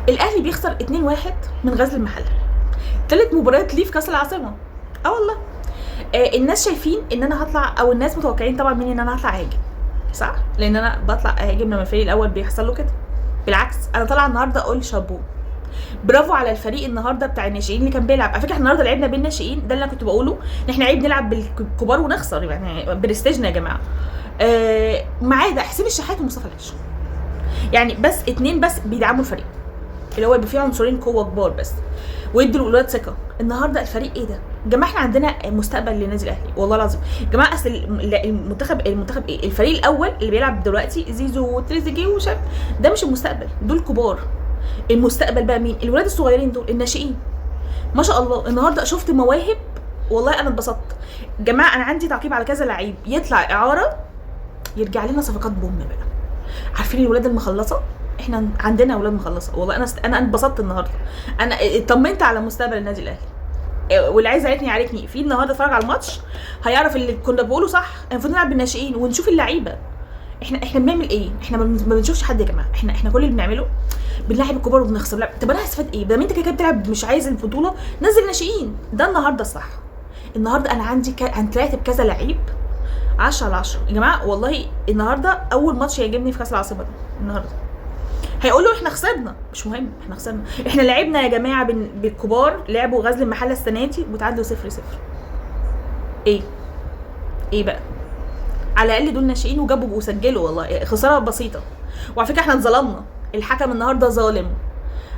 الاهلي بيخسر 2-1 من غزل المحله، 3 مباريات ليه في كاس العاصمه. والله الناس شايفين ان انا هطلع، او الناس متوقعين طبعا مني ان انا هطلع اهاجم، صح؟ لان انا بطلع اهاجم لما الفريق الاول بيحصل له كده. بالعكس انا طالعه النهارده اقول شابوه، برافو على الفريق النهارده بتاع الناشئين اللي كان بيلعب. على فكره احنا النهارده لعبنا بالناشئين، ده اللي انا كنت بقوله، ان احنا عيب نلعب بالكبار ونخسر، يعني برستيجنا يا جماعه. ما عدا حسين الشحات ومصطفى العش، يعني بس 2 بس بيدعموا الفريق، اللي هو يبقى فيه عنصرين قوه كبار بس، ويدوا الاولاد ثقه. النهارده الفريق ايه ده يا جماعه؟ احنا عندنا مستقبل للنادي الاهلي والله العظيم يا جماعه. اصل المنتخب ايه؟ الفريق الاول اللي بيلعب دلوقتي زيزو وتريزيجيه وشاب، ده مش المستقبل، دول كبار. المستقبل بقى مين؟ الولاد الصغيرين دول، الناشئين. ما شاء الله النهارده شفت مواهب، والله انا اتبسطت. جماعه انا عندي تعقيب على كذا لعيب يطلع اعاره، يرجع لنا صفقات بوم بقى. عارفين الولاد المخلصه؟ احنا عندنا اولاد مخلصه والله. انا اتبسطت النهارده، انا اطمنت على مستقبل النادي الاهلي. واللي عايز يعاركني في النهارده اتفرج على الماتش هيعرف اللي كنا بقوله صح. المفروض نلعب بالناشئين ونشوف اللعيبه. احنا بنعمل ايه؟ احنا ما بنشوفش حد يا جماعه. احنا كل اللي بنعمله بنلعب الكبار وبنخسر. لا طب انا هستفاد ايه؟ بدل ما انت كده بتلعب مش عايز البطوله، نزل ناشئين. ده النهارده الصح. النهارده انا عندي هنتلعب كذا لعيب 10/10 يا جماعه. والله النهارده اول ماتش يعجبني في كاس العاصمه ده. النهارده هيقولوا احنا خسرنا، مش مهم، احنا خسرنا. احنا لعبنا يا جماعه بالكبار، لعبوا غزل المحله السنه دي وتعادلوا 0-0. ايه بقى؟ على الاقل دول ناشئين وجابوا وسجلوا، والله خساره بسيطه. وعلى فكره احنا اتظلمنا، الحكم النهارده ظالم.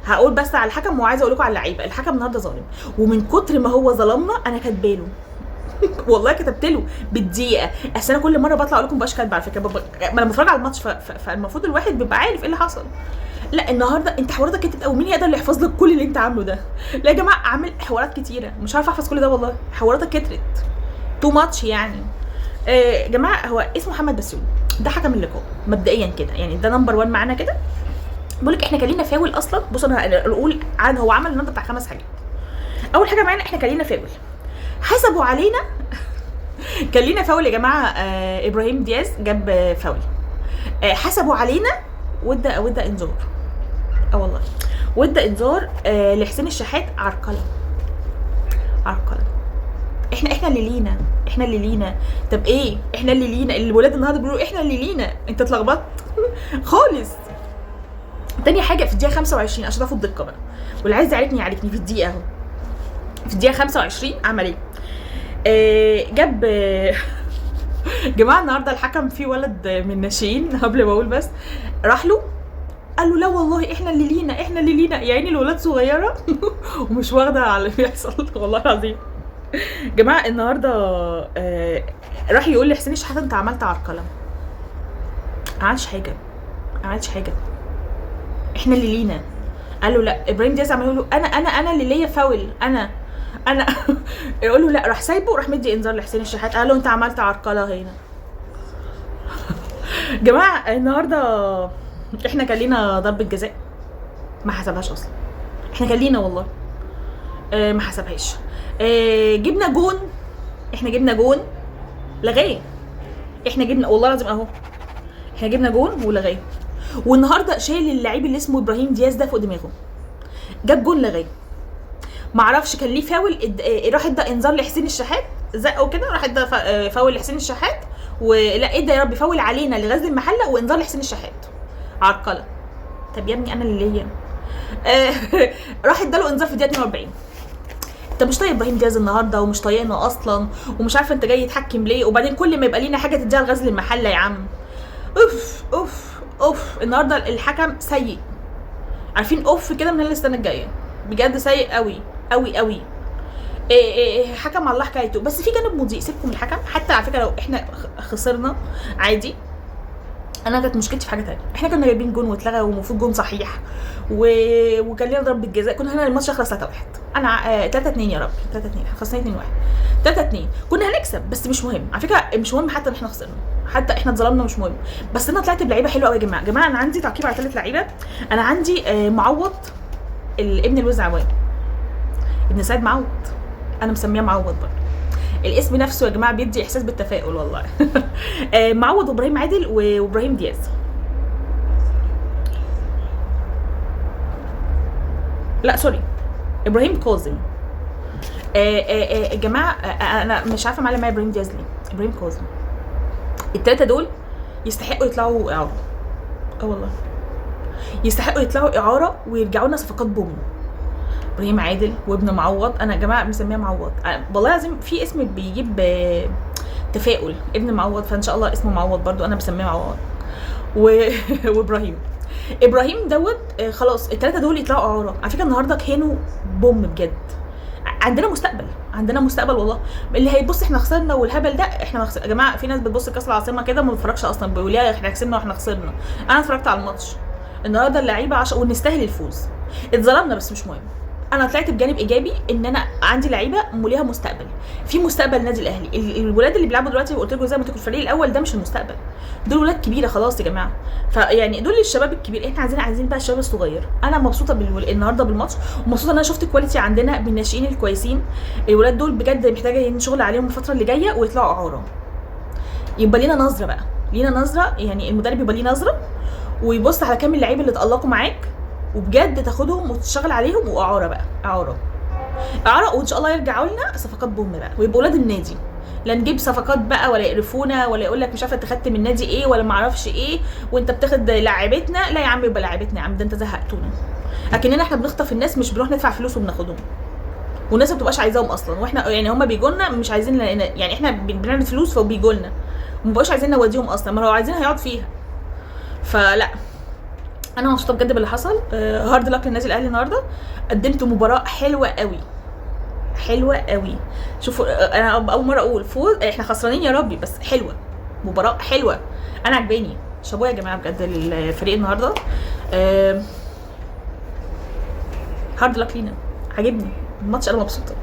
هقول بس على الحكم وعايزه اقول لكم على اللعيبه. الحكم النهارده ظالم، ومن كتر ما هو ظلمنا انا كاتباله والله كتبت له بالدقيقه. اصل انا كل مره بطلع اقول لكم مبقاش كاتبه على فكره، ما انا بتفرج على الماتش فالمفروض الواحد بيبقى عارف ايه اللي حصل. لا النهارده انت حواراتك كترت قوي، مين يقدر اللي يحفظ لك كل اللي انت عامله ده؟ لا يا جماعه عامل حوارات كتيره، مش عارفه احفظ كل ده والله. حواراتك كترت تو ماتش يعني. يا جماعه هو اسمه محمد بسيوني، ده حكم اللقاء مبدئيا كده، يعني ده نمبر 1 معانا كده. بقول لك احنا كلينا فاول اصلا. بصوا انا اقول هو عمل النهارده بتاع 5 حاجات. اول حاجه معانا احنا كلينا فاول، حسبوا علينا كلينا فاول يا جماعه. ابراهيم دياز جاب فاول، حسبوا علينا ودا انذار. والله ودا انذار لحسين الشحات. عرقله احنا اللي لينا. طب ايه؟ احنا اللي لينا. الولاد النهارده بيقولوا احنا اللي لينا، انت اتلخبطت خالص. تاني حاجه في الدقيقه 25 عشان تاخد دقه بقى، واللي عايز يعرفني في الدقيقه اهو، في الدقيقه 25 عمل ايه؟ جاب جماعه النهارده الحكم في ولد من الناشئين قبل ما اقول بس راح له قال له لا والله احنا اللي لينا يا عيني. الولاد صغيره ومش واخده على اللي بيحصل والله العظيم. جماعه النهارده راح يقول لحسين الشحات انت عملت عرقله. ما عملتش حاجه، احنا اللي لينا. قال له لا. ابراهيم دياز عمال يقول له انا اللي ليا فاول، انا يقول له لا. راح سايبه، راح مدي انذار لحسين الشحات، قال له انت عملت عرقله هنا. جماعه النهارده احنا كان لينا ضربه جزاء ما حسبهاش اصلا. احنا كان لينا والله ما حسبهاش. جبنا جون لغايه. احنا جبنا والله العظيم اهو، احنا جبنا جون ولغايه. والنهارده شايل اللعيب اللي اسمه ابراهيم دياز ده فوق دماغه، جاب جون لغايه. معرفش كان ليه فاول. راح ادى انذار لحسين الشحات، زقه كده، راح ادى فاول لحسين الشحات، ولا ادى يا ربي فاول علينا لغزل المحله وانذار لحسين الشحات. عرقله. طب يا ابني انا اللي ليا. راح اداله انذار في الدقيقه 42. انت مش طايق ابراهيم دياز النهارده ومش طايقنا اصلا، ومش عارفه انت جاي تحكم ليه، وبعدين كل ما يبقى لينا حاجه تديها لغزل المحله يا عم. اوف النهارده الحكم سيء. عارفين اوف كده من السنه الجايه بجد سيء قوي. حكم على الله حكايته. بس في جانب مضيء، سيبكم من الحكم. حتى على فكره لو احنا خسرنا عادي، انا كانت مشكلتي في حاجه ثانيه. احنا كنا جايبين جون واتلغى ومفروض جون صحيح وكان لنا ضربه جزاء. كنا هنا الماتش خلص 3-1. انا 3-2 يا رب، 3-2 خلصنا 2-1 3-2. كنا هنكسب بس مش مهم على فكره، مش مهم حتى ان احنا خسرنا، حتى احنا اتظلمنا مش مهم. بس انا طلعت بلعيبه حلوه قوي يا جماعه. انا عندي تعقيب على 3 لعيبه. انا عندي معوض ابن الوز عوام، ابن سعيد معوض، انا مسميه معوض برضه. الاسم نفسه يا جماعه بيدي احساس بالتفاؤل والله. معوض وابراهيم عادل وابراهيم دياز. لا سوري، ابراهيم كاظم. يا جماعه، انا مش عارفه معلم معايا ابراهيم دياز ليه. ابراهيم كاظم، التلاته دول يستحقوا يطلعوا اعاره. والله يستحقوا يطلعوا اعاره ويرجعوا لنا صفقات بوم. ابراهيم عادل وابن معوض، انا يا جماعه مسميه معوض، والله العظيم في اسم بيجيب تفاؤل، ابن معوض، فان شاء الله اسمه معوض برضو، انا مسميه معوض. ابراهيم دوت خلاص الثلاثه دول يطلعوا اعاره. على فكره النهارده كانوا بوم بجد. عندنا مستقبل، عندنا مستقبل والله. اللي هيبص احنا خسرنا والهبل ده، احنا يا جماعه في ناس بتبص كاس العاصمه كده ما بتتفرجش اصلا، بيقول لي احنا كسبنا واحنا خسرنا. انا اتفرجت على الماتش النهارده، اللعيبه ونستاهل الفوز، اتظلمنا بس مش مهم. انا طلعت بجانب ايجابي ان انا عندي لعيبه ليها مستقبل، في مستقبل النادي الاهلي. الولاد اللي بيلعبوا دلوقتي قلت لكم زي ما قلت لكم الفريق الاول ده مش المستقبل، دول ولاد كبيره خلاص يا جماعه. فيعني دول الشباب الكبير، احنا عايزين بقى الشباب الصغير. انا مبسوطه النهارده بالماتش، ومبسوطه ان انا شفت كواليتي عندنا بالناشئين الكويسين. الولاد دول بجد محتاجه شغل عليهم الفتره اللي جايه ويطلعوا اعاره. يبقى لينا نظره بقى، لينا نظره، يعني المدرب يبقى ليه نظره ويبص على كام اللعيبه اللي اتالقوا معاك وبجد تاخدهم وتشتغل عليهم، واعاره بقى، اعاره، وان شاء الله يرجعوا لنا صفقات بوم بقى ويبقوا ولاد النادي. لا نجيب صفقات بقى ولا يقرفونا ولا يقول لك مش عارفه انت خدت من النادي ايه ولا ما اعرفش ايه وانت بتاخد لاعيبتنا. لا يا عم، يبقى لاعيبتنا يا عم، ده انت زهقتونا. اكننا احنا بنخطف الناس، مش بنروح ندفع فلوس وبناخدهم، والناس ما بتبقاش عايزاهم اصلا، واحنا يعني هم بيجوا لنا مش عايزين، يعني احنا بنعمل فلوس فبيجوا لنا وما بقاش عايزين نوديهم اصلا، ما لو عايزين هيقعد فيها. فلا، انا مبسوطه بجد باللي حصل. هارد لك للنادي الاهلي النهارده، قدمتوا مباراه حلوه قوي، حلوه قوي. شوفوا انا اول مره اقول فوز، احنا خسرانين يا ربي بس حلوه، مباراه حلوه، انا عجباني. شابوه يا جماعه بجد للفريق النهارده. هارد لك لينا، عجبني الماتش، انا مبسوطه.